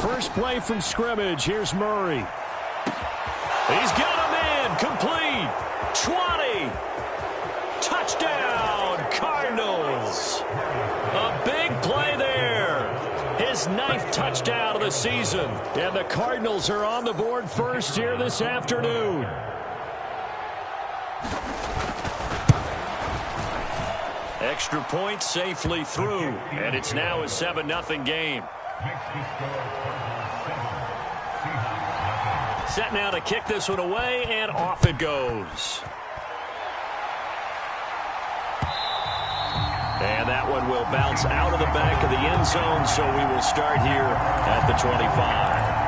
first play from scrimmage. Here's Murray. He's got him in. Complete. 20. Touchdown, Cardinals. A big play there. His 9th touchdown of the season. And the Cardinals are on the board first here this afternoon. Extra point safely through. And it's now a 7-0 game. Set now to kick this one away, and off it goes. And that one will bounce out of the back of the end zone, so we will start here at the 25.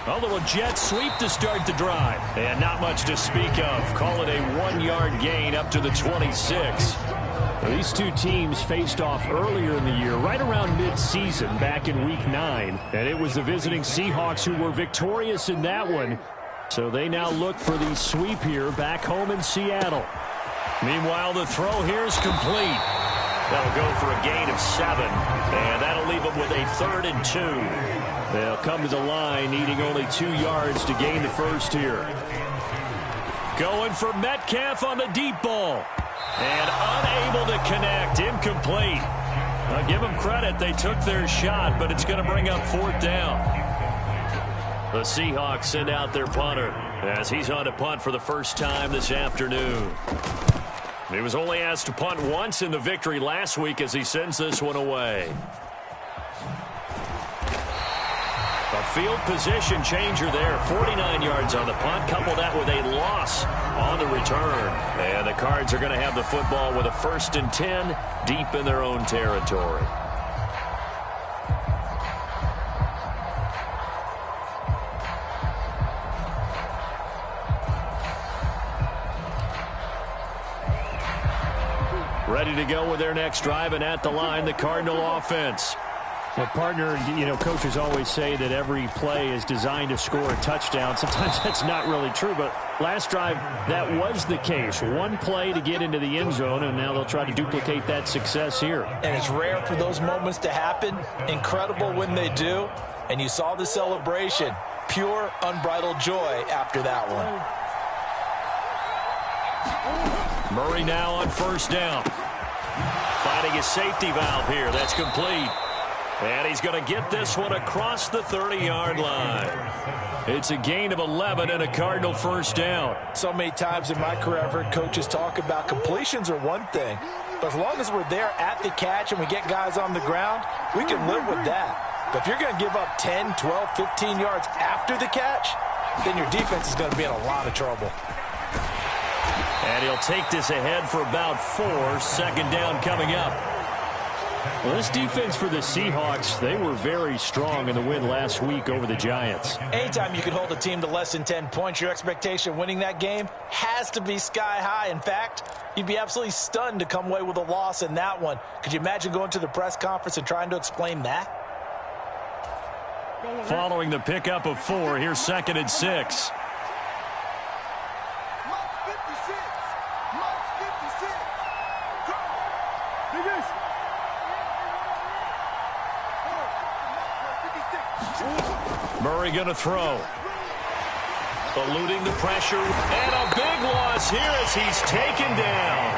A little jet sweep to start the drive. And not much to speak of. Call it a 1-yard gain up to the 26. These two teams faced off earlier in the year, right around mid-season, back in Week 9. And it was the visiting Seahawks who were victorious in that one. So they now look for the sweep here back home in Seattle. Meanwhile, the throw here is complete. That'll go for a gain of 7. And that'll leave them with a 3rd and 2. They'll come to the line needing only 2 yards to gain the first here. Going for Metcalf on the deep ball. And unable to connect. Incomplete. I'll give them credit. They took their shot, but it's going to bring up 4th down. The Seahawks send out their punter as he's on to punt for the first time this afternoon. He was only asked to punt once in the victory last week as he sends this one away. A field position changer there. 49 yards on the punt. Couple that with a loss on the return. And the Cards are going to have the football with a 1st and 10 deep in their own territory. Ready to go with their next drive, and at the line, the Cardinal offense. Well, partner, coaches always say that every play is designed to score a touchdown. Sometimes that's not really true, but last drive, that was the case. One play to get into the end zone, and now they'll try to duplicate that success here. And it's rare for those moments to happen. Incredible when they do. And you saw the celebration. Pure, unbridled joy after that one. Murray now on 1st down. Finding a safety valve here. That's complete. And he's going to get this one across the 30-yard line. It's a gain of 11 and a Cardinal 1st down. So many times in my career, I've heard coaches talk about completions are one thing. But as long as we're there at the catch and we get guys on the ground, we can live with that. But if you're going to give up 10, 12, 15 yards after the catch, then your defense is going to be in a lot of trouble. And he'll take this ahead for about 4. 2nd down coming up. Well, this defense for the Seahawks, they were very strong in the win last week over the Giants. Anytime you can hold a team to less than 10 points, your expectation of winning that game has to be sky high. In fact, you'd be absolutely stunned to come away with a loss in that one. Could you imagine going to the press conference and trying to explain that? Following the pickup of 4, here's 2nd and 6. Murray going to throw. Eluding the pressure. And a big loss here as he's taken down.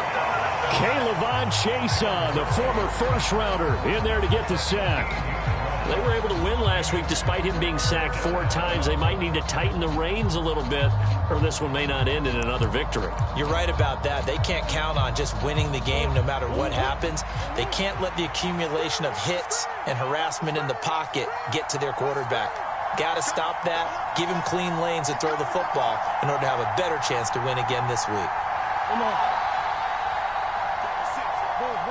K'Lavon Chaisson, the former first-rounder, in there to get the sack. They were able to win last week despite him being sacked 4 times. They might need to tighten the reins a little bit, or this one may not end in another victory. You're right about that. They can't count on just winning the game no matter what happens. They can't let the accumulation of hits and harassment in the pocket get to their quarterback. Got to stop that, give him clean lanes and throw the football in order to have a better chance to win again this week.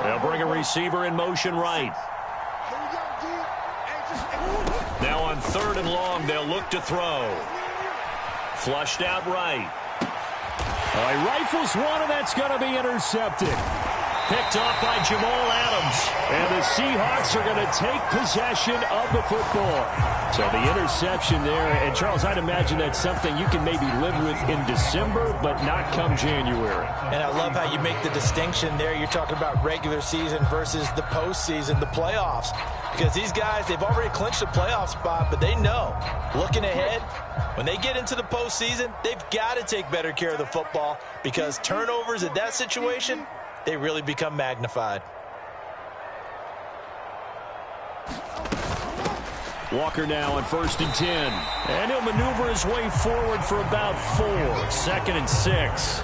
They'll bring a receiver in motion right. Now on 3rd and long, they'll look to throw. Flushed out right. He rifles one, and that's going to be intercepted. Picked off by Jamal Adams. And the Seahawks are going to take possession of the football. So the interception there. And, Charles, I'd imagine that's something you can maybe live with in December, but not come January. And I love how you make the distinction there. You're talking about regular season versus the postseason, the playoffs. Because these guys, they've already clinched a playoff spot, but they know, looking ahead, when they get into the postseason, they've got to take better care of the football because turnovers in that situation, they really become magnified. Walker now on 1st and 10. And he'll maneuver his way forward for about 4. 2nd and 6.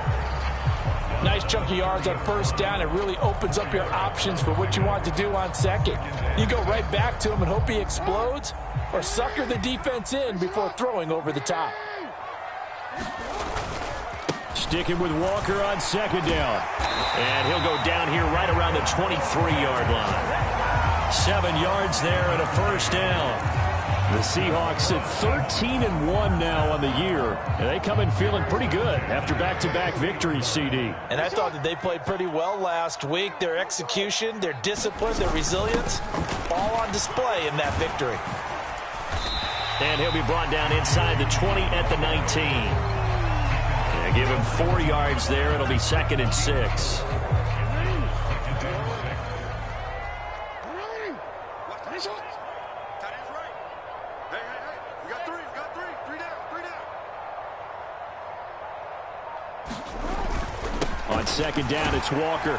Nice chunky yards on 1st down. It really opens up your options for what you want to do on 2nd. You go right back to him and hope he explodes or sucker the defense in before throwing over the top. Sticking with Walker on 2nd down. And he'll go down here right around the 23-yard line. 7 yards there and a 1st down. The Seahawks at 13-1 now on the year. And they come in feeling pretty good after back-to-back victories, CD. And I thought that they played pretty well last week. Their execution, their discipline, their resilience, all on display in that victory. And he'll be brought down inside the 20 at the 19. Yeah, give him 4 yards there. It'll be 2nd and 6. On 2nd down, it's Walker.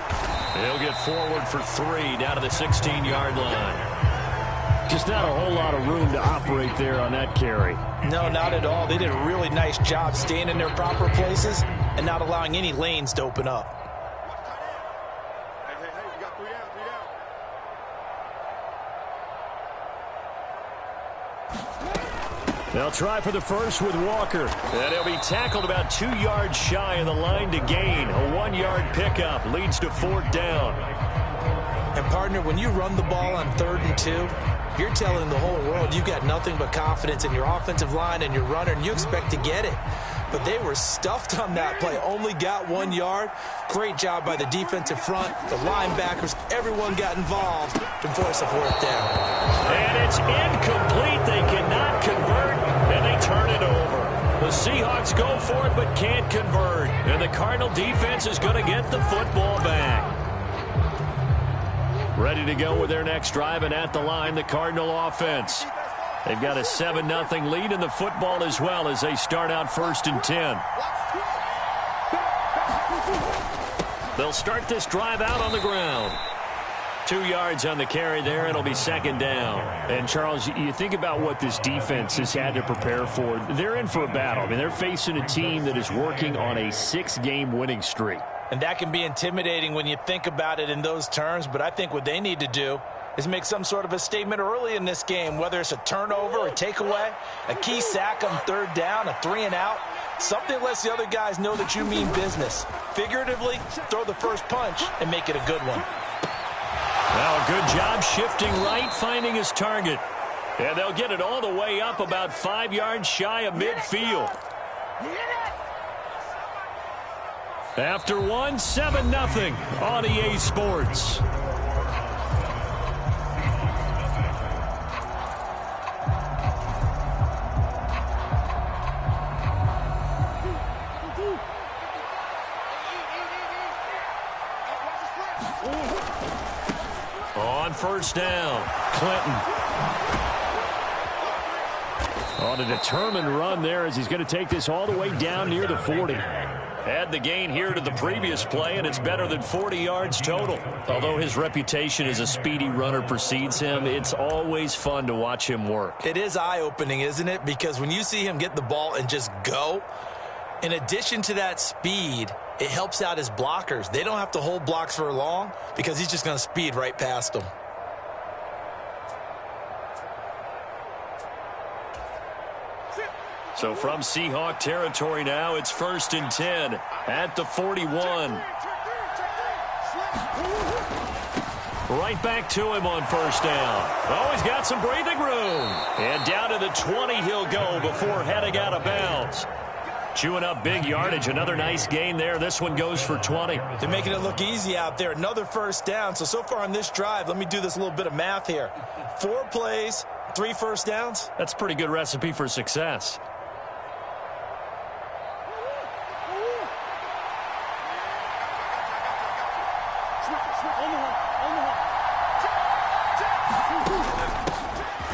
He'll get forward for 3 down to the 16-yard line. Just not a whole lot of room to operate there on that carry. No, not at all. They did a really nice job staying in their proper places and not allowing any lanes to open up. You got 3 down, 3 down. They'll try for the first with Walker. And he'll be tackled about 2 yards shy of the line to gain. A 1-yard pickup leads to 4th down. And, partner, when you run the ball on 3rd and 2, you're telling the whole world you've got nothing but confidence in your offensive line and your runner, and you expect to get it. But they were stuffed on that play, only got 1 yard. Great job by the defensive front, the linebackers, everyone got involved to force a 4th down. And it's incomplete. They cannot convert, and they turn it over. The Seahawks go for it but can't convert. And the Cardinal defense is going to get the football back. Ready to go with their next drive, and at the line, the Cardinal offense. They've got a 7-0 lead in the football as well as they start out 1st and 10. They'll start this drive out on the ground. 2 yards on the carry there. It'll be 2nd down. And, Charles, you think about what this defense has had to prepare for. They're in for a battle. I mean, they're facing a team that is working on a 6-game winning streak. And that can be intimidating when you think about it in those terms, but I think what they need to do is make some sort of a statement early in this game, whether it's a turnover, a takeaway, a key sack on 3rd down, a 3-and-out, something that lets the other guys know that you mean business. Figuratively, throw the first punch and make it a good one. Well, good job shifting right, finding his target. And they'll get it all the way up about 5 yards shy of midfield. After 7-0 on EA Sports. On 1st down, Clinton. On a determined run there as he's going to take this all the way down near the 40. Add the gain here to the previous play, and it's better than 40 yards total. Although his reputation as a speedy runner precedes him, it's always fun to watch him work. It is eye-opening, isn't it? Because when you see him get the ball and just go, in addition to that speed, it helps out his blockers. They don't have to hold blocks for long because he's just going to speed right past them. So from Seahawk territory now, it's 1st and 10 at the 41. Right back to him on first down. Oh, he's got some breathing room. And down to the 20 he'll go before heading out of bounds. Chewing up big yardage. Another nice gain there. This one goes for 20. They're making it look easy out there. Another first down. So far on this drive, let me do this little bit of math here. 4 plays, 3 first downs. That's a pretty good recipe for success.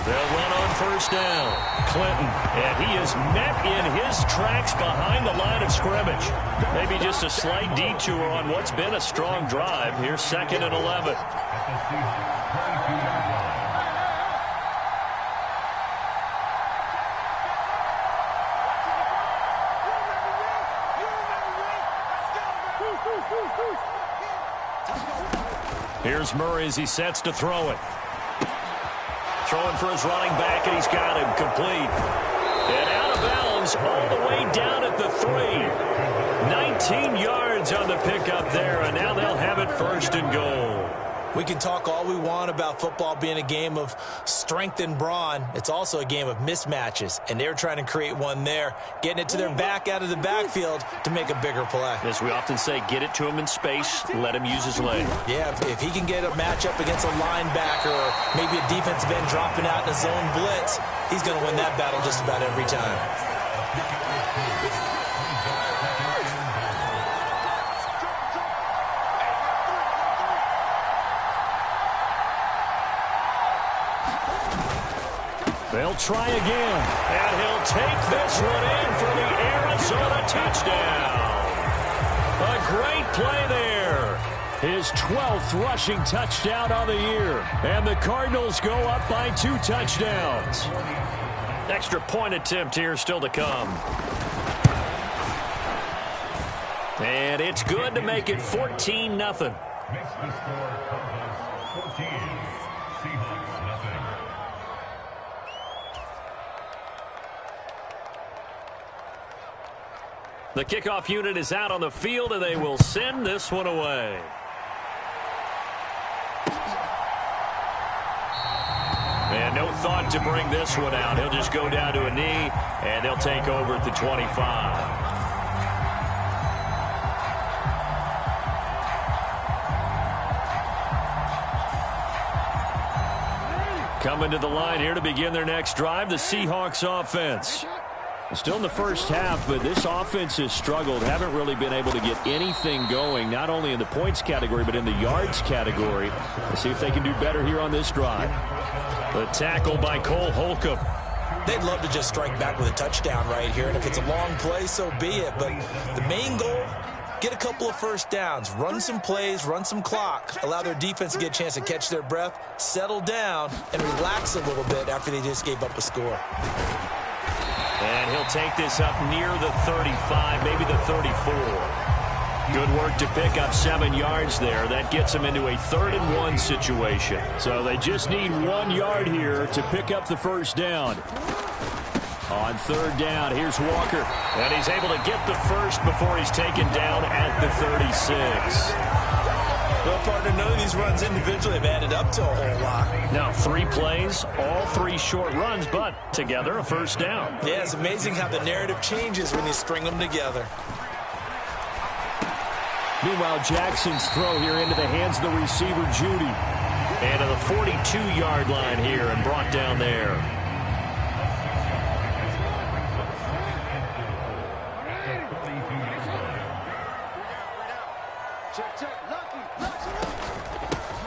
They'll run on first down. Clinton, and he is met in his tracks behind the line of scrimmage. Maybe just a slight detour on what's been a strong drive. Here's 2nd and 11. Here's Murray as he sets to throw it. Throwing for his running back, and he's got him complete. And out of bounds all the way down at the 3. 19 yards on the pickup there, and now they'll have it 1st and goal. We can talk all we want about football being a game of strength and brawn. It's also a game of mismatches, and they're trying to create one there, getting it to their back out of the backfield to make a bigger play. As we often say, get it to him in space, let him use his leg. Yeah, if he can get a matchup against a linebacker or maybe a defensive end dropping out in a zone blitz, he's going to win that battle just about every time. They'll try again, and he'll take this one in for the Arizona touchdown. A great play there. His 12th rushing touchdown on the year, and the Cardinals go up by 2 touchdowns. Extra point attempt here still to come. And it's good to make it 14-0. The kickoff unit is out on the field, and they will send this one away. And no thought to bring this one out. He'll just go down to a knee, and they'll take over at the 25. Coming to the line here to begin their next drive, the Seahawks offense. Still in the first half, but this offense has struggled. Haven't really been able to get anything going, not only in the points category, but in the yards category. Let's see if they can do better here on this drive. The tackle by Cole Holcomb. They'd love to just strike back with a touchdown right here, and if it's a long play, so be it. But the main goal, get a couple of first downs, run some plays, run some clock, allow their defense to get a chance to catch their breath, settle down, and relax a little bit after they just gave up a score. And he'll take this up near the 35, maybe the 34. Good work to pick up 7 yards there. That gets them into a 3rd and 1 situation. So they just need 1 yard here to pick up the first down. On 3rd down, here's Walker. And he's able to get the first before he's taken down at the 36. Well, partner, none of these runs individually have added up to a whole lot. Now, 3 plays, all 3 short runs, but together a first down. Yeah, it's amazing how the narrative changes when you string them together. Meanwhile, Jackson's throw here into the hands of the receiver, Judy. And to the 42-yard line here and brought down there.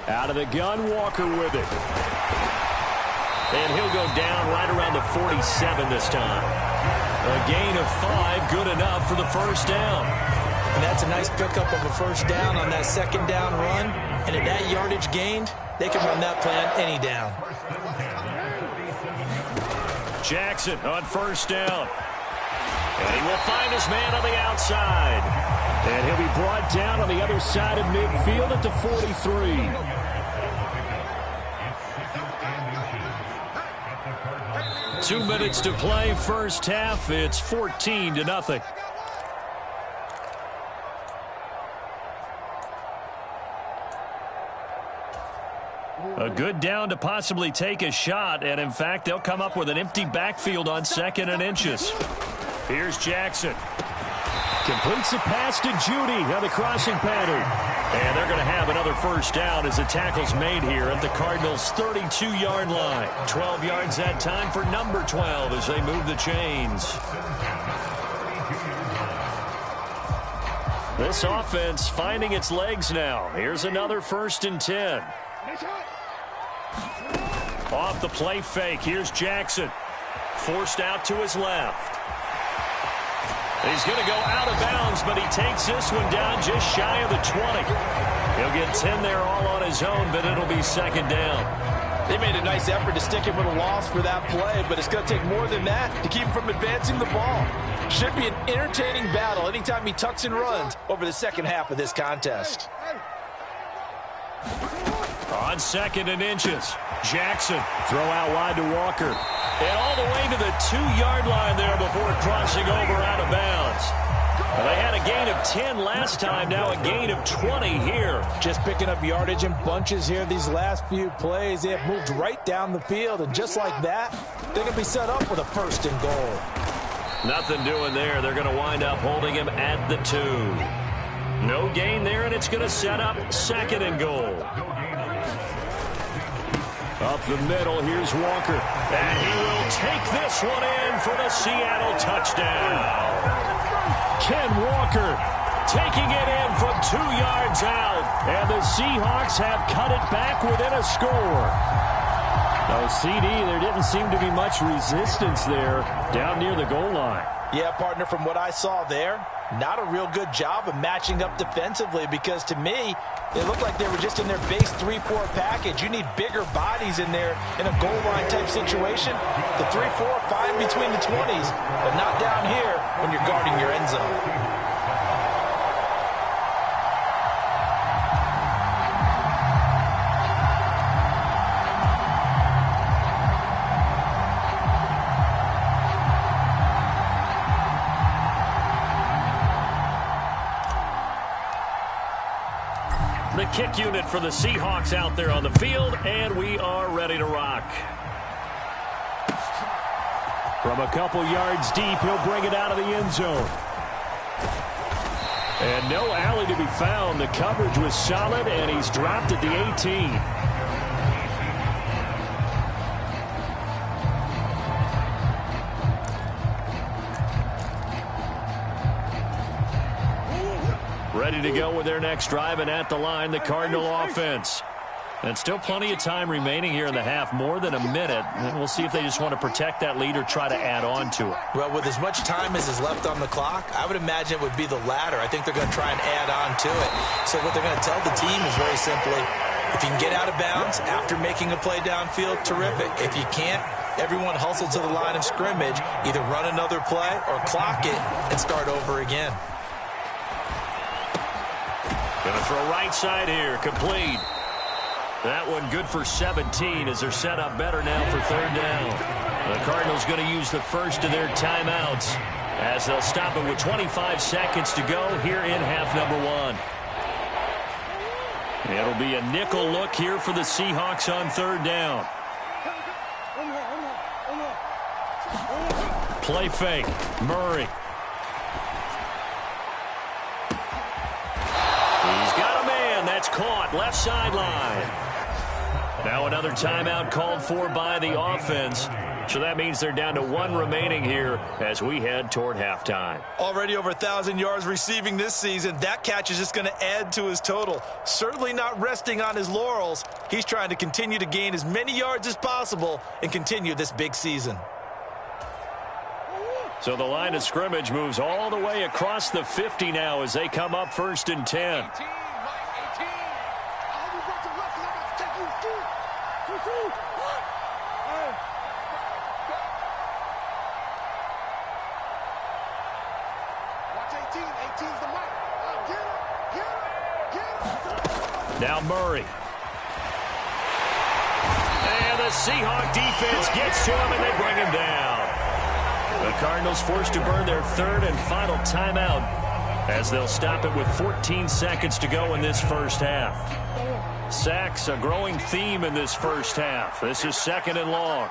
Out of the gun, Walker with it. And he'll go down right around the 47 this time. A gain of 5, good enough for the first down. And that's a nice pickup of a first down on that 2nd down run. And at that yardage gained, they can run that play on any down. Jackson on first down. And he will find his man on the outside. And he'll be brought down on the other side of midfield at the 43. 2 minutes to play, first half. It's 14-0. A good down to possibly take a shot, and in fact, they'll come up with an empty backfield on 2nd and inches. Here's Jackson. Completes the pass to Judy on the crossing pattern. And they're going to have another first down as the tackle's made here at the Cardinals' 32-yard line. 12 yards that time for number 12 as they move the chains. This offense finding its legs now. Here's another 1st and 10. Off the play fake. Here's Jackson. Forced out to his left. He's going to go out of bounds, but he takes this one down just shy of the 20. He'll get 10 there all on his own, but it'll be 2nd down. They made a nice effort to stick him with a loss for that play, but it's going to take more than that to keep him from advancing the ball. Should be an entertaining battle anytime he tucks and runs over the second half of this contest. On 2nd and inches, Jackson throw out wide to Walker. And all the way to the 2-yard line there before crossing over out of bounds. Well, they had a gain of 10 last time, now a gain of 20 here. Just picking up yardage in bunches here these last few plays. They have moved right down the field, and just like that, they're going to be set up with a 1st and goal. Nothing doing there. They're going to wind up holding him at the 2. No gain there, and it's going to set up 2nd and goal. Up the middle, here's Walker. And he will take this one in for the Seattle touchdown. Ken Walker taking it in from 2 yards out. And the Seahawks have cut it back within a score. Oh, CD, there didn't seem to be much resistance there down near the goal line. Yeah, partner, from what I saw there, not a real good job of matching up defensively, because to me, it looked like they were just in their base 3-4 package. You need bigger bodies in there in a goal line type situation. The 3-4 fine between the 20s, but not down here when you're guarding your end zone. The kick unit for the Seahawks out there on the field, and we are ready to rock. From a couple yards deep, he'll bring it out of the end zone. And no alley to be found. The coverage was solid, and he's dropped at the 18. Ready to go with their next drive, and at the line, the Cardinal offense. And still plenty of time remaining here in the half, more than a minute. And we'll see if they just want to protect that lead or try to add on to it. Well, with as much time as is left on the clock, I would imagine it would be the latter. I think they're going to try and add on to it. So what they're going to tell the team is very simply, if you can get out of bounds after making a play downfield, terrific. If you can't, everyone hustle to the line of scrimmage, either run another play or clock it and start over again. Going to throw right side here, complete. That one good for 17 as they're set up better now for 3rd down. The Cardinals going to use the first of their timeouts as they'll stop it with 25 seconds to go here in half number 1. It'll be a nickel look here for the Seahawks on 3rd down. Play fake, Murray. He's got a man. That's caught. Left sideline. Now another timeout called for by the offense. So that means they're down to 1 remaining here as we head toward halftime. Already over 1,000 yards receiving this season. That catch is just going to add to his total. Certainly not resting on his laurels. He's trying to continue to gain as many yards as possible and continue this big season. So the line of scrimmage moves all the way across the 50 now as they come up 1st and 10. Now Murray. And the Seahawk defense gets to him and they bring him down. The Cardinals forced to burn their 3rd and final timeout as they'll stop it with 14 seconds to go in this first half. Sacks, a growing theme in this first half. This is 2nd and long.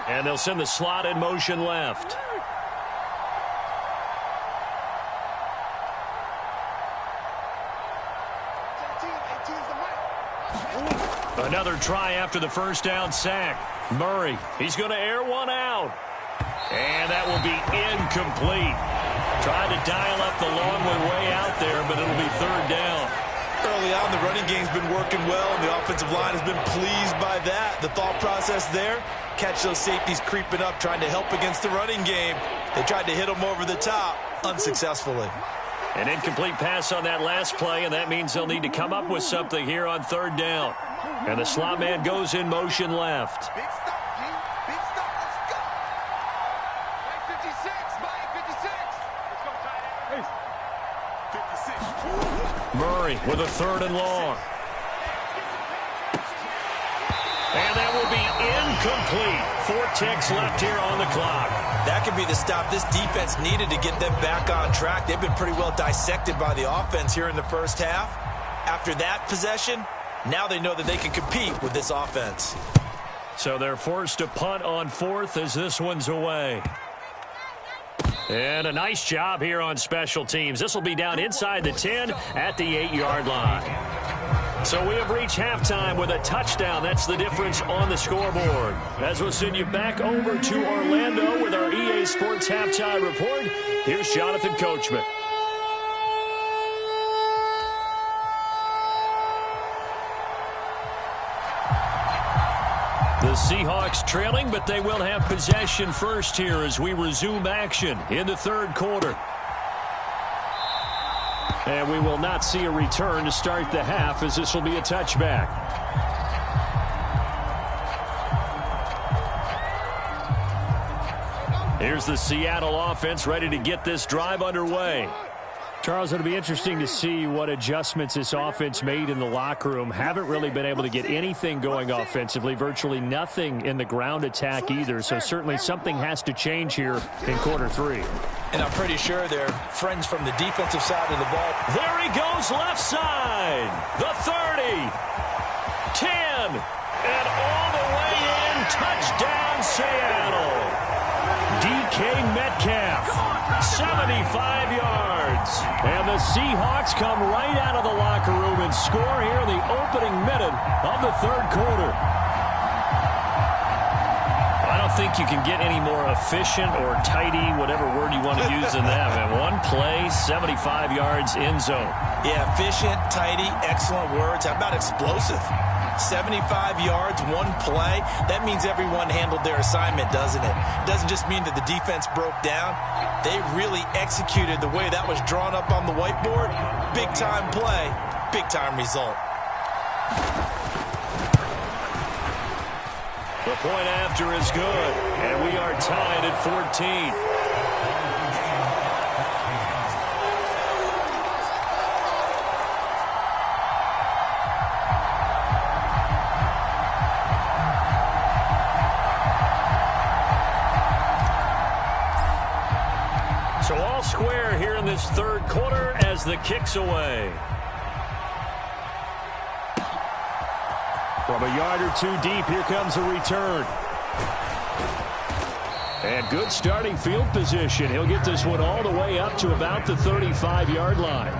And they'll send the slot in motion left. Another try after the first down sack. Murray, he's going to air one out. And that will be incomplete. Tried to dial up the long way out there, but it'll be 3rd down. Early on, the running game's been working well, and the offensive line has been pleased by that. The thought process there, catch those safeties creeping up, trying to help against the running game. They tried to hit them over the top, unsuccessfully. An incomplete pass on that last play, and that means they'll need to come up with something here on 3rd down. And the slot man goes in motion left. Big stop, G. Big stop. Let's go. Mike 56. Mike 56. Let's go, tight end. 56. Murray with a 3rd and long. And that will be incomplete. 4 ticks left here on the clock. That could be the stop this defense needed to get them back on track. They've been pretty well dissected by the offense here in the first half. After that possession, now they know that they can compete with this offense. So they're forced to punt on 4th as this one's away. And a nice job here on special teams. This will be down inside the 10 at the 8-yard line. So we have reached halftime with a touchdown. That's the difference on the scoreboard. As we'll send you back over to Orlando with our EA Sports Halftime Report, here's Jonathan Coachman. The Seahawks trailing, but they will have possession first here as we resume action in the 3rd quarter. And we will not see a return to start the half, as this will be a touchback. Here's the Seattle offense ready to get this drive underway. Charles, it'll be interesting to see what adjustments this offense made in the locker room. Haven't really been able to get anything going offensively, virtually nothing in the ground attack either. So certainly something has to change here in quarter 3. And I'm pretty sure they're friends from the defensive side of the ball. There he goes, left side. The 30. 10. And all the way in. Touchdown, Seattle. DK Metcalf. 75 yards. And the Seahawks come right out of the locker room and score here in the opening minute of the 3rd quarter. I don't think you can get any more efficient or tidy, whatever word you want to use in that. Man, one play, 75 yards, end zone. Yeah, efficient, tidy, excellent words. How about explosive? 75 yards, one play. That means everyone handled their assignment, doesn't it? It doesn't just mean that the defense broke down. They really executed the way that was drawn up on the whiteboard. Big-time play, big-time result. The point after is good, and we are tied at 14. So all square here in this 3rd quarter as the kick's away. From a yard or 2 deep, here comes a return. And good starting field position. He'll get this one all the way up to about the 35-yard line.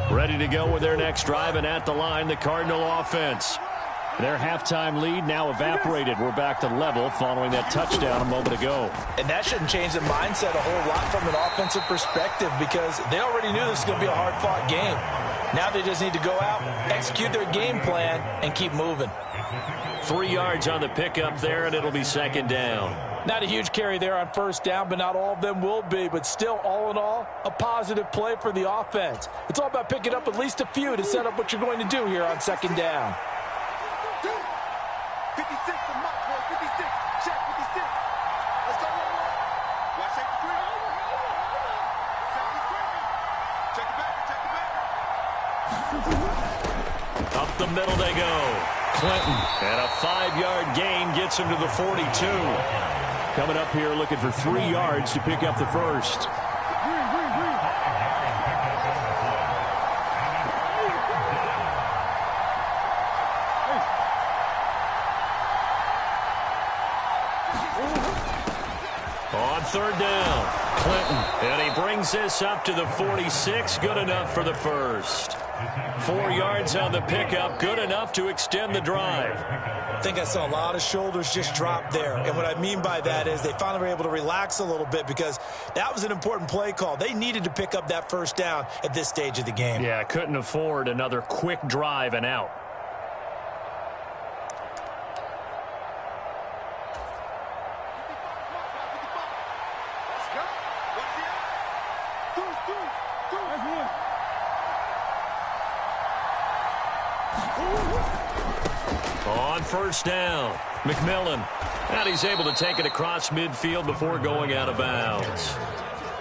Ready to go with their next drive, and at the line, the Cardinal offense. Their halftime lead now evaporated. We're back to level following that touchdown a moment ago. And that shouldn't change the mindset a whole lot from an offensive perspective, because they already knew this was going to be a hard-fought game. Now they just need to go out, execute their game plan, and keep moving. 3 yards on the pickup there, and it'll be 2nd down. Not a huge carry there on 1st down, but not all of them will be. But still, all in all, a positive play for the offense. It's all about picking up at least a few to set up what you're going to do here on 2nd down. 56 to Mike. Up the middle they go. Clinton, and a 5-yard gain gets him to the 42. Coming up here looking for 3 yards to pick up the first. On third down, Clinton, and he brings this up to the 46. Good enough for the first. 4 yards on the pickup, good enough to extend the drive. I think I saw a lot of shoulders just drop there. And what I mean by that is they finally were able to relax a little bit because that was an important play call. They needed to pick up that first down at this stage of the game. Yeah, couldn't afford another quick drive and out. On first down, McMillan. And he's able to take it across midfield before going out of bounds.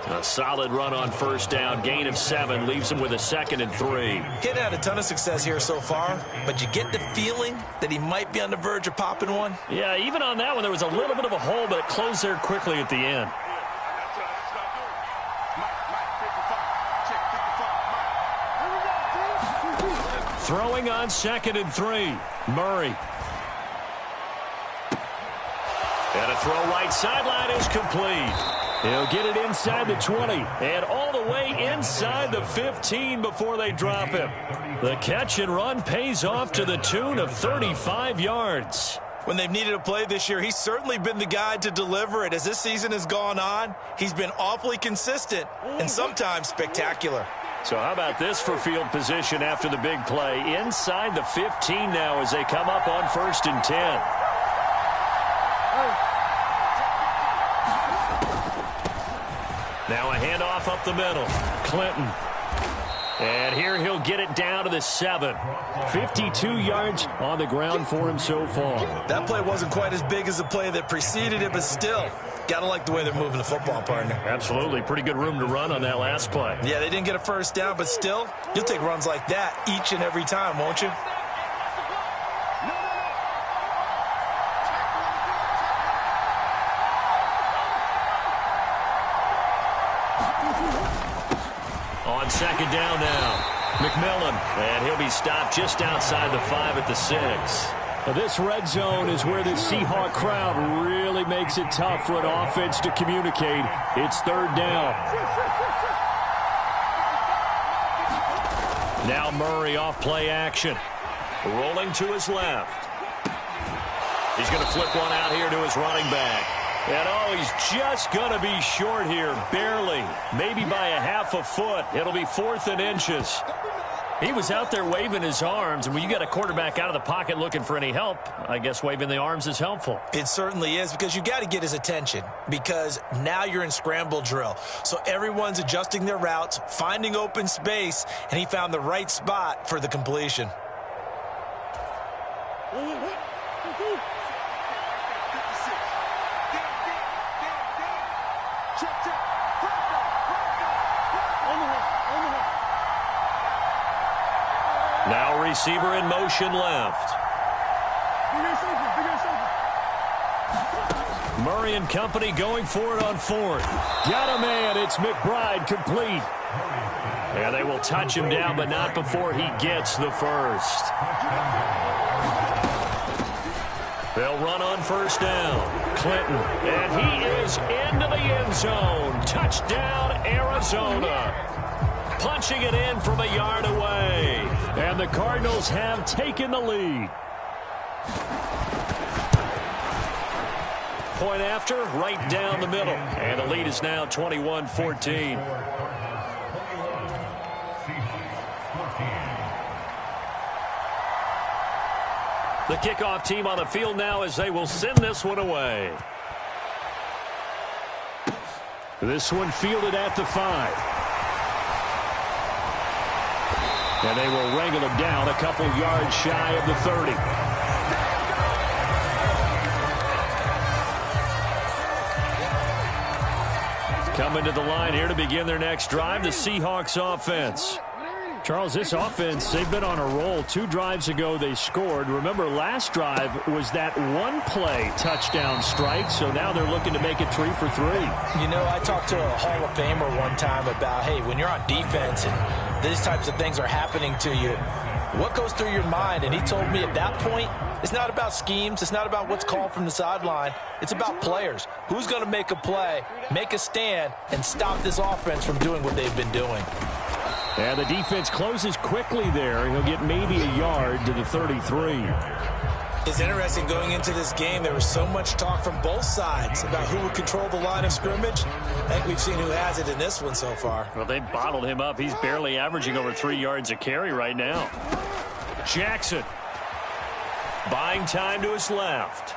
A solid run on first down, gain of 7, leaves him with a 2nd and 3. Kid had a ton of success here so far, but you get the feeling that he might be on the verge of popping one. Yeah, even on that one, there was a little bit of a hole, but it closed there quickly at the end. Throwing on 2nd and 3, Murray. And a throw right sideline is complete. He'll get it inside the 20 and all the way inside the 15 before they drop him. The catch and run pays off to the tune of 35 yards. When they've needed a play this year, he's certainly been the guy to deliver it. As this season has gone on, he's been awfully consistent and sometimes spectacular. So how about this for field position after the big play? Inside the 15 now as they come up on 1st and 10. Now a handoff up the middle. Clinton. And here he'll get it down to the 7. 52 yards on the ground for him so far. That play wasn't quite as big as the play that preceded it, but still, gotta like the way they're moving the football, partner. Absolutely. Pretty good room to run on that last play. Yeah, they didn't get a first down, but still, you'll take runs like that each and every time, won't you? On 2nd down now, McMillan, and he'll be stopped just outside the 5 at the 6. This red zone is where the Seahawk crowd really makes it tough for an offense to communicate. It's 3rd down. Now Murray off play action. Rolling to his left. He's going to flip one out here to his running back. And, oh, he's just going to be short here, barely, maybe by a half a foot. It'll be 4th and inches. He was out there waving his arms, and when you got a quarterback out of the pocket looking for any help, I guess waving the arms is helpful. It certainly is, because you got to get his attention, because now you're in scramble drill. So everyone's adjusting their routes, finding open space, and he found the right spot for the completion. Now receiver in motion left. Murray and company going for it on 4th. Got a man. It's McBride complete. And they will touch him down, but not before he gets the first. They'll run on 1st down. Clinton. And he is into the end zone. Touchdown, Arizona. Punching it in from a yard away. And the Cardinals have taken the lead. Point after, right down the middle. And the lead is now 21-14. The kickoff team on the field now as they will send this one away. This one fielded at the 5. And they will wrangle him down a couple yards shy of the 30. Coming to the line here to begin their next drive, the Seahawks offense. Charles, this offense, they've been on a roll. 2 drives ago, they scored. Remember, last drive was that one-play touchdown strike, so now they're looking to make it 3 for 3. You know, I talked to a Hall of Famer one time about, hey, when you're on defense and these types of things are happening to you, what goes through your mind? And he told me at that point, it's not about schemes. It's not about what's called from the sideline. It's about players. Who's going to make a play, make a stand, and stop this offense from doing what they've been doing? And the defense closes quickly there. He'll get maybe a yard to the 33. It's interesting going into this game. There was so much talk from both sides about who would control the line of scrimmage. I think we've seen who has it in this one so far. Well, they bottled him up. He's barely averaging over 3 yards a carry right now. Jackson. Buying time to his left.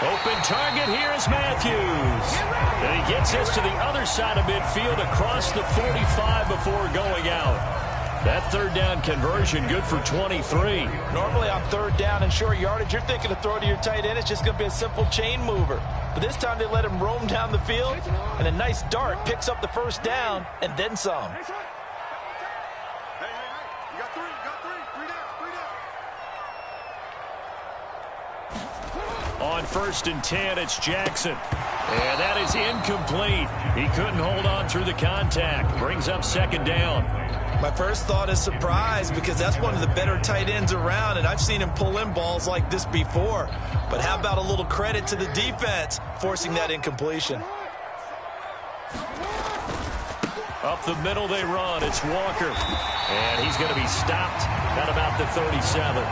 Open target here is Matthews. And he gets us to the other side of midfield across the 45 before going out. That third down conversion good for 23. Normally on third down and short yardage, you're thinking to throw to your tight end. It's just going to be a simple chain mover. But this time they let him roam down the field, and a nice dart picks up the first down and then some. On 1st and 10, it's Jackson. And that is incomplete. He couldn't hold on through the contact. Brings up 2nd down. My first thought is surprise because that's one of the better tight ends around, and I've seen him pull in balls like this before. But how about a little credit to the defense forcing that incompletion? Up the middle they run. It's Walker. And he's going to be stopped at about the 37.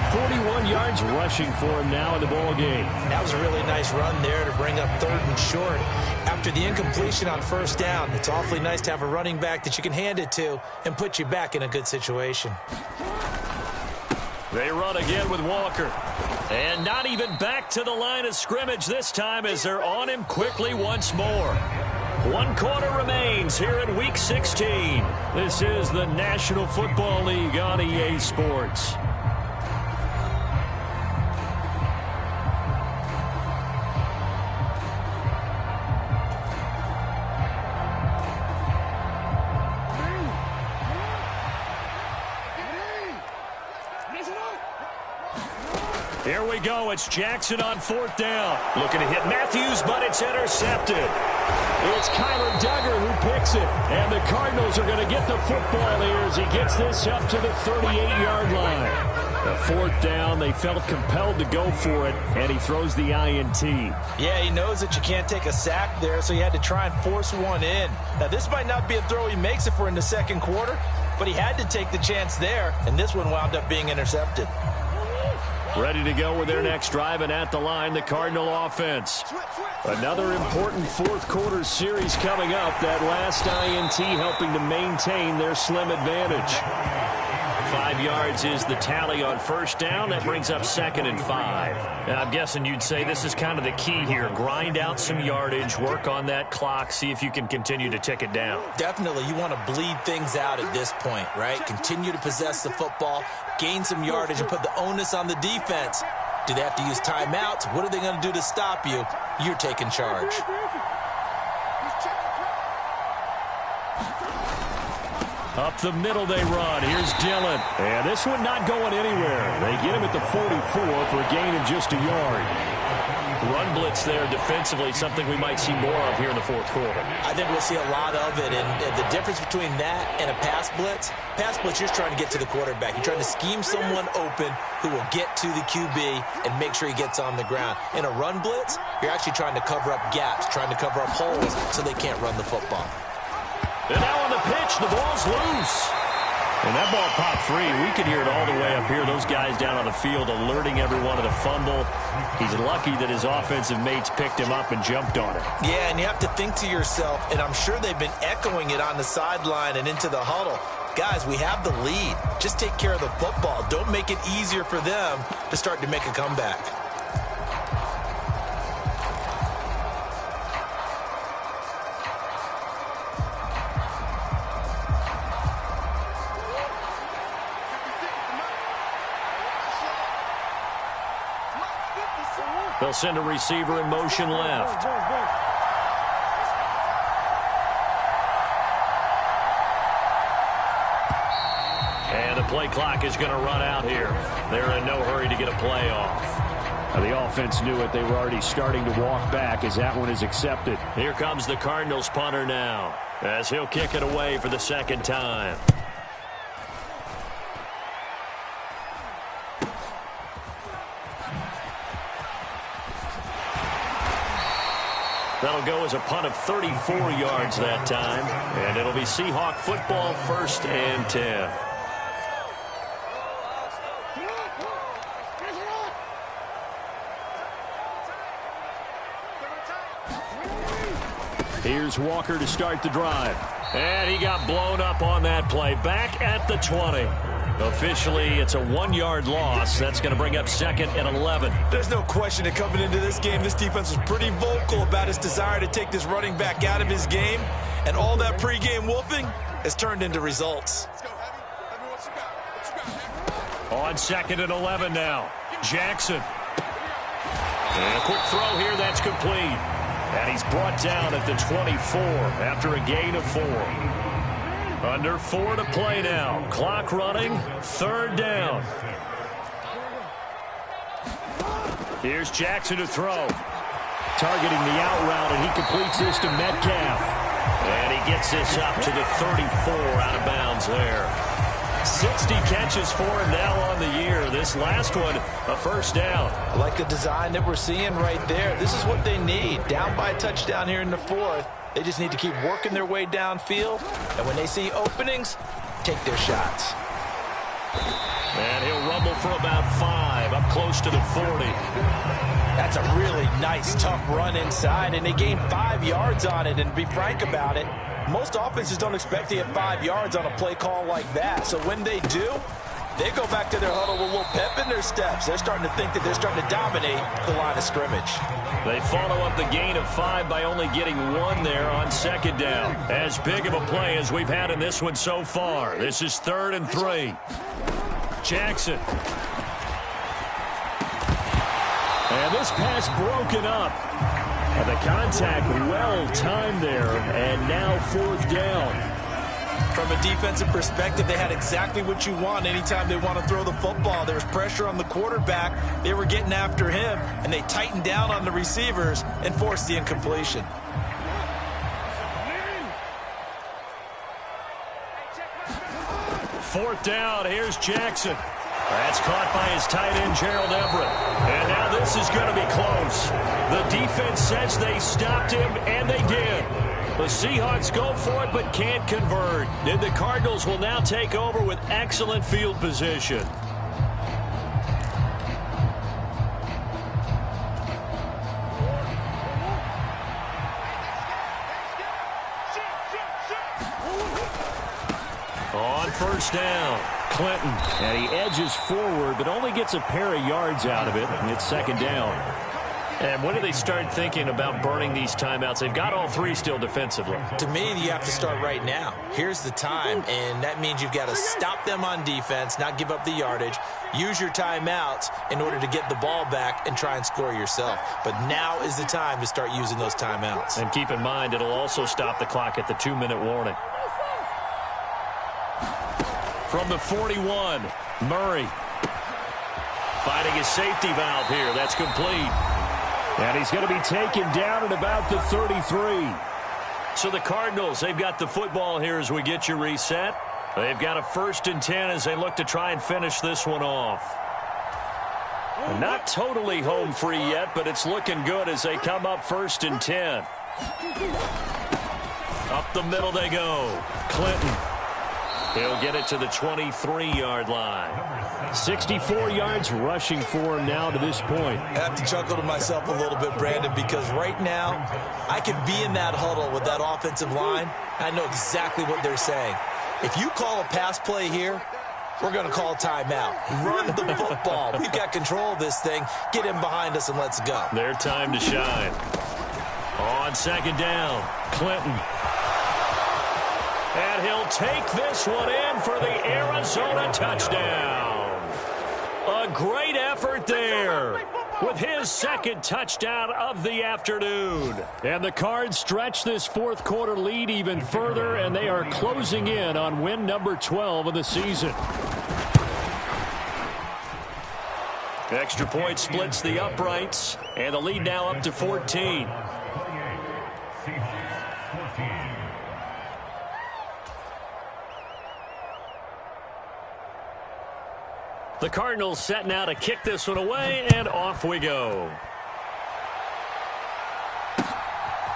41 yards rushing for him now in the ball game. That was a really nice run there to bring up 3rd and short. After the incompletion on 1st down, it's awfully nice to have a running back that you can hand it to and put you back in a good situation. They run again with Walker. And not even back to the line of scrimmage this time as they're on him quickly once more. 1 quarter remains here in Week 16. This is the National Football League on EA Sports. Here we go. It's Jackson on 4th down. Looking to hit Matthews, but it's intercepted. It's Kyler Duggar who picks it. And the Cardinals are going to get the football here as he gets this up to the 38-yard line. The 4th down, they felt compelled to go for it, and he throws the INT. Yeah, he knows that you can't take a sack there, so he had to try and force one in. Now, this might not be a throw he makes if we're in the 2nd quarter, but he had to take the chance there, and this one wound up being intercepted. Ready to go with their next drive, and at the line, the Cardinal offense. Another important 4th quarter series coming up. That last INT helping to maintain their slim advantage. 5 yards is the tally on 1st down. That brings up 2nd and 5. And I'm guessing you'd say this is kind of the key here. Grind out some yardage, work on that clock, see if you can continue to tick it down. Definitely. You want to bleed things out at this point, right? Continue to possess the football, gain some yardage, and put the onus on the defense. Do they have to use timeouts? What are they going to do to stop you? You're taking charge. Up the middle they run. Here's Dillon. And this one not going anywhere. They get him at the 44 for a gain of just a yard. Run blitz there defensively, something we might see more of here in the 4th quarter. I think we'll see a lot of it, and the difference between that and a pass blitz, you're just trying to get to the quarterback. You're trying to scheme someone open who will get to the QB and make sure he gets on the ground. In a run blitz, you're actually trying to cover up gaps, trying to cover up holes so they can't run the football. And now on the pitch, the ball's loose. And that ball popped free. We could hear it all the way up here. Those guys down on the field alerting everyone of the fumble. He's lucky that his offensive mates picked him up and jumped on it. Yeah, and you have to think to yourself, and I'm sure they've been echoing it on the sideline and into the huddle. Guys, we have the lead. Just take care of the football. Don't make it easier for them to start to make a comeback. They'll send a receiver in motion left. play clock is going to run out here. They're in no hurry to get a play off. Now, the offense knew it. They were already starting to walk back as that one is accepted. Here comes the Cardinals punter now, as he'll kick it away for the second time. That'll go as a punt of 34 yards that time, and it'll be Seahawk football, 1st and 10. Here's Walker to start the drive. And he got blown up on that play. Back at the 20. Officially, it's a 1-yard loss. That's going to bring up 2nd and 11. There's no question that coming into this game, this defense was pretty vocal about its desire to take this running back out of his game. And all that pregame wolfing has turned into results. On 2nd and 11 now. Jackson. And a quick throw here. That's complete. And he's brought down at the 24 after a gain of 4. Under 4 to play now. Clock running. 3rd down. Here's Jackson to throw. Targeting the out route, and he completes this to Metcalf. And he gets this up to the 34 out of bounds there. 60 catches for him now on the year. This last one, a 1st down. I like the design that we're seeing right there. This is what they need. Down by a touchdown here in the 4th. They just need to keep working their way downfield. And when they see openings, take their shots. And he'll rumble for about 5, up close to the 40. That's a really nice, tough run inside, and they gained 5 yards on it. And to be frank about it, most offenses don't expect to get 5 yards on a play call like that. So when they do, they go back to their huddle with a little pep in their steps. They're starting to think that they're starting to dominate the line of scrimmage. They follow up the gain of 5 by only getting 1 there on 2nd down. As big of a play as we've had in this one so far. This is 3rd and 3. Jackson. And this pass broken up. And the contact well-timed there, and now 4th down. From a defensive perspective, they had exactly what you want anytime they want to throw the football. There was pressure on the quarterback. They were getting after him, and they tightened down on the receivers and forced the incompletion. Fourth down, here's Jackson. That's caught by his tight end, Gerald Everett. And now this is going to be close. The defense says they stopped him, and they did. The Seahawks go for it but can't convert. And the Cardinals will now take over with excellent field position. On 1st down, Clinton. And he edges forward but only gets a pair of yards out of it. And it's 2nd down. And when do they start thinking about burning these timeouts? They've got all 3 still defensively. To me, you have to start right now. Here's the time, and that means you've got to stop them on defense, not give up the yardage, use your timeouts in order to get the ball back and try and score yourself. But now is the time to start using those timeouts. And keep in mind, it'll also stop the clock at the 2-minute warning. From the 41, Murray. Finding his safety valve here. That's complete. And he's going to be taken down at about the 33. So the Cardinals, they've got the football here as we get you reset. They've got a 1st and 10 as they look to try and finish this one off. Not totally home free yet, but it's looking good as they come up 1st and 10. Up the middle they go. Clinton. He'll get it to the 23-yard line. 64 yards rushing for him now to this point. I have to chuckle to myself a little bit, Brandon, because right now I could be in that huddle with that offensive line. I know exactly what they're saying. If you call a pass play here, we're going to call a timeout. Run the football. We've got control of this thing. Get him behind us and let's go. Their time to shine. On 2nd down, Clinton. And he'll take this one in for the Arizona touchdown. A great effort there with his 2nd touchdown of the afternoon. And the Cards stretch this 4th quarter lead even further, and they are closing in on win number 12 of the season. Extra point splits the uprights, and the lead now up to 14. The Cardinals set now to kick this one away, and off we go.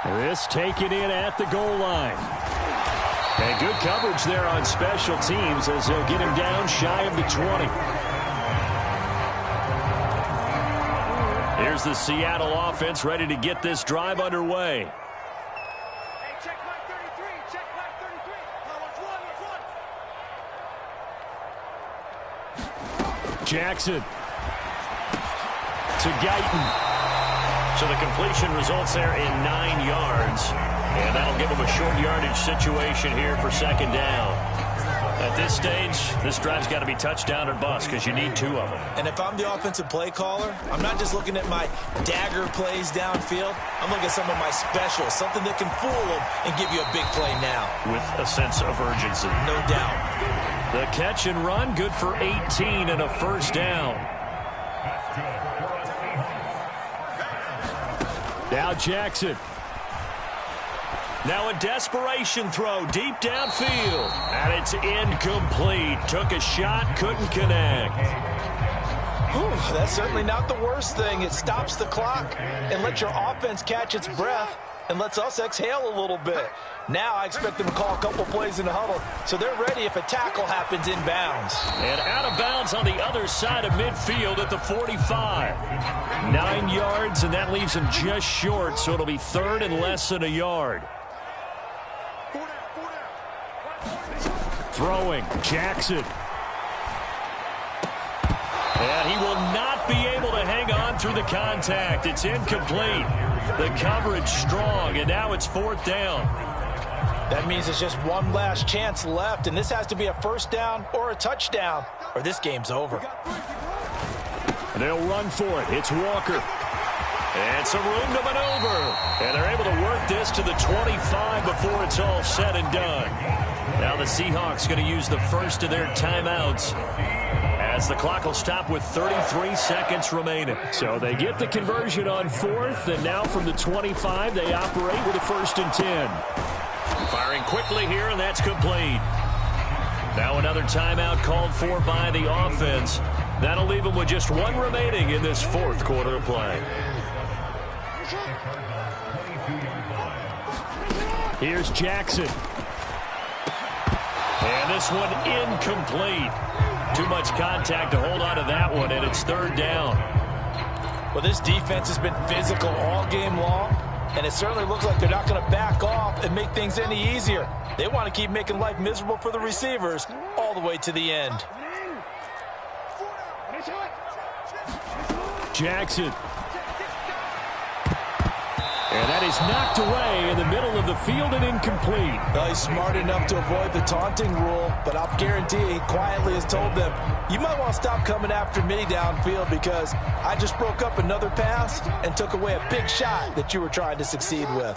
This taken in at the goal line. And good coverage there on special teams as they'll get him down shy of the 20. Here's the Seattle offense ready to get this drive underway. Hey, check Mike 33. Check Mike 33. Watch one. Jackson to Guyton. So the completion results there in 9 yards. And that'll give him a short yardage situation here for second down. At this stage, this drive's got to be touchdown or bust because you need 2 of them. And if I'm the offensive play caller, I'm not just looking at my dagger plays downfield. I'm looking at some of my specials, something that can fool them and give you a big play now. With a sense of urgency. No doubt. The catch and run, good for 18 and a first down. Now Jackson. Now a desperation throw deep downfield. And it's incomplete. Took a shot, couldn't connect. Whew, that's certainly not the worst thing. It stops the clock and lets your offense catch its breath and lets us exhale a little bit. Now I expect them to call a couple plays in the huddle so they're ready if a tackle happens inbounds. And out of bounds on the other side of midfield at the 45. 9 yards, and that leaves him just short, so it'll be third and less than a yard. Throwing, Jackson. And he will not be able to hang on through the contact. It's incomplete. The coverage strong, and now it's fourth down. That means it's just one last chance left, and this has to be a first down or a touchdown, or this game's over. They'll run for it. It's Walker. And some room to maneuver. And they're able to work this to the 25 before it's all said and done. Now the Seahawks going to use the first of their timeouts as the clock will stop with 33 seconds remaining. So they get the conversion on fourth, and now from the 25 they operate with a 1st and 10. Firing quickly here, and that's complete. Now another timeout called for by the offense. That'll leave them with just 1 remaining in this fourth quarter of play. Here's Jackson. And this one incomplete. Too much contact to hold on to that one, and it's third down. Well, this defense has been physical all game long, and it certainly looks like they're not going to back off and make things any easier. They want to keep making life miserable for the receivers all the way to the end. Jackson. And that is knocked away in the middle of the field and incomplete. Well, he's smart enough to avoid the taunting rule, but I'll guarantee he quietly has told them, you might want to stop coming after me downfield because I just broke up another pass and took away a big shot that you were trying to succeed with.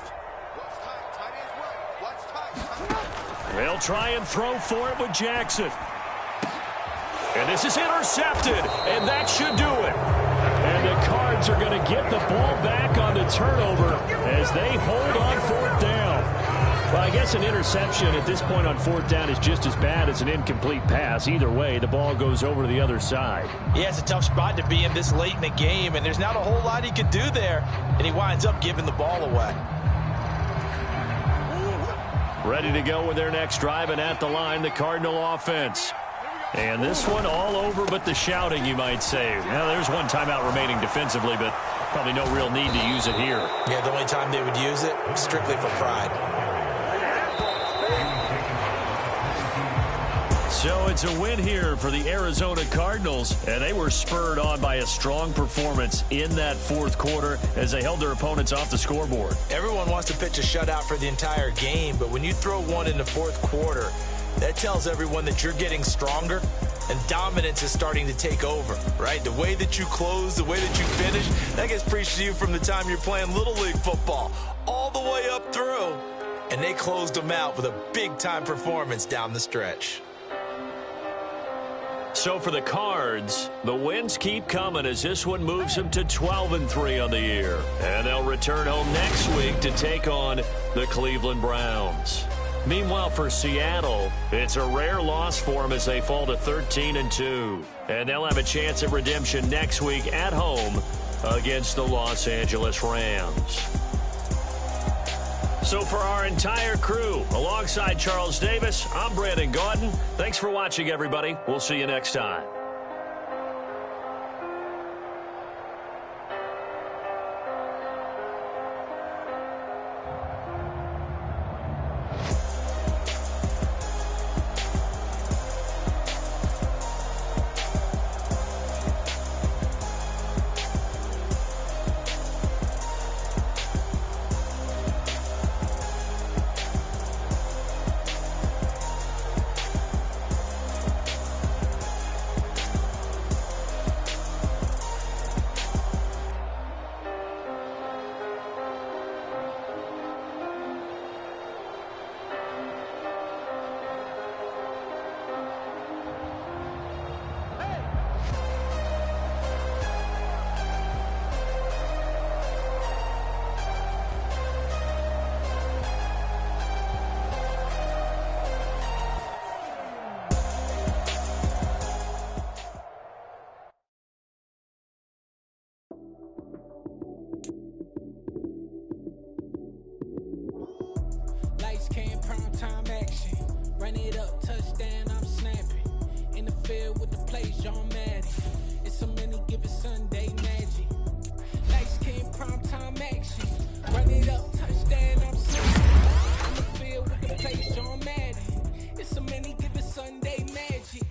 They'll try and throw for it with Jackson. And this is intercepted, and that should do it. And the Cards are going to get the ball back on the turnover as they hold on fourth down. Well, I guess an interception at this point on fourth down is just as bad as an incomplete pass. Either way, the ball goes over to the other side. Yeah, it's a tough spot to be in this late in the game, and there's not a whole lot he could do there, and he winds up giving the ball away. Ready to go with their next drive, and at the line, the Cardinal offense. And this one all over but the shouting, you might say. Now, there's one timeout remaining defensively, but probably no real need to use it here. Yeah, the only time they would use it, strictly for pride. So it's a win here for the Arizona Cardinals, and they were spurred on by a strong performance in that fourth quarter as they held their opponents off the scoreboard. Everyone wants to pitch a shutout for the entire game, but when you throw one in the fourth quarter, that tells everyone that you're getting stronger and dominance is starting to take over, right? The way that you close, the way that you finish, that gets preached to you from the time you're playing Little League football all the way up through. And they closed them out with a big-time performance down the stretch. So for the Cards, the wins keep coming as this one moves them to 12-3 on the year. And they'll return home next week to take on the Cleveland Browns. Meanwhile, for Seattle, it's a rare loss for them as they fall to 13-2. And they'll have a chance at redemption next week at home against the Los Angeles Rams. So for our entire crew, alongside Charles Davis, I'm Brandon Gaudin. Thanks for watching, everybody. We'll see you next time. Lights came, prime time action. Run it up, touchdown, I'm snapping. In the field with the plays, John Madden. It's a many given Sunday magic. Lights came, prime time action. Run it up, touchdown, I'm snapping. In the field with the plays, John Madden. It's a many given Sunday magic.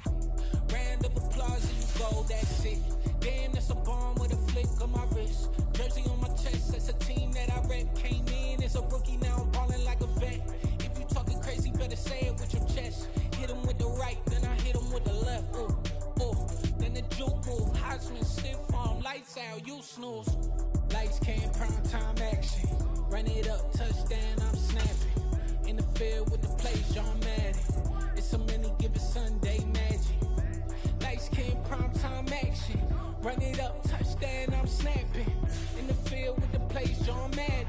Round of applause and you go, that's it. Damn, that's a bomb with a flick on my wrist. Jersey on my chest, that's a team that I rep. Came in as a rookie, now I'm balling like a vet. If you talking crazy, better say it with your chest. Hit him with the right, then I hit him with the left. Ooh, ooh, then the juke move. Heisman, stiff arm, lights out, you snooze. Lights came, prime time action. Run it up, touchdown, I'm snapping. In the field with the plays, John Madden. It's a many given Sunday magic. Lights came, prime time action. Run it up, touchdown, I'm snapping. In the field with the plays, John Madden.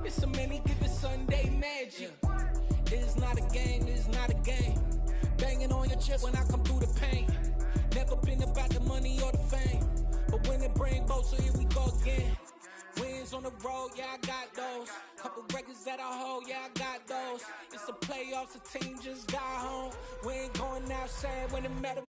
It's a many given Sunday magic. This is not a game, this is not a game. Banging on your chest when I come through the paint. Never been about the money or the fame. But when it bring both, so here we go again. Wins on the road, yeah, I got those. Couple records that I hold, yeah, I got those. It's the playoffs, the team just got home. We ain't going outside when it matters.